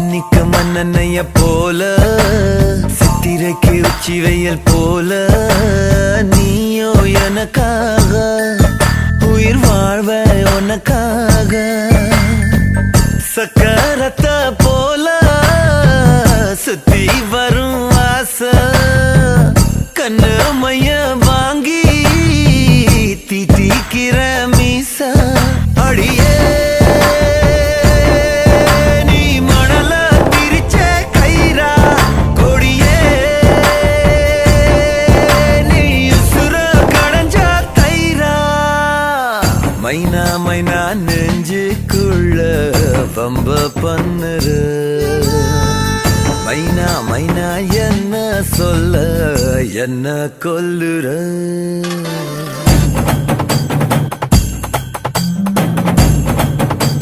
மன்னிக்க மன்னனைய போல சித்திரைக்கு உச்சி வெயில் போல நீயோ எனக்காக உயிர் வாழ்வ உனக்காக சக்கரத்த போல சுத்தி வரும் ஆசை கண்ணு மைய வாங்கி தீட்டிக்கிற மீச அடியே மைனா மைனா நெஞ்சுக்குள்ள பம்ப பண்ணுற மைனா மைனா என்ன சொல்ல என்ன கொல்லுற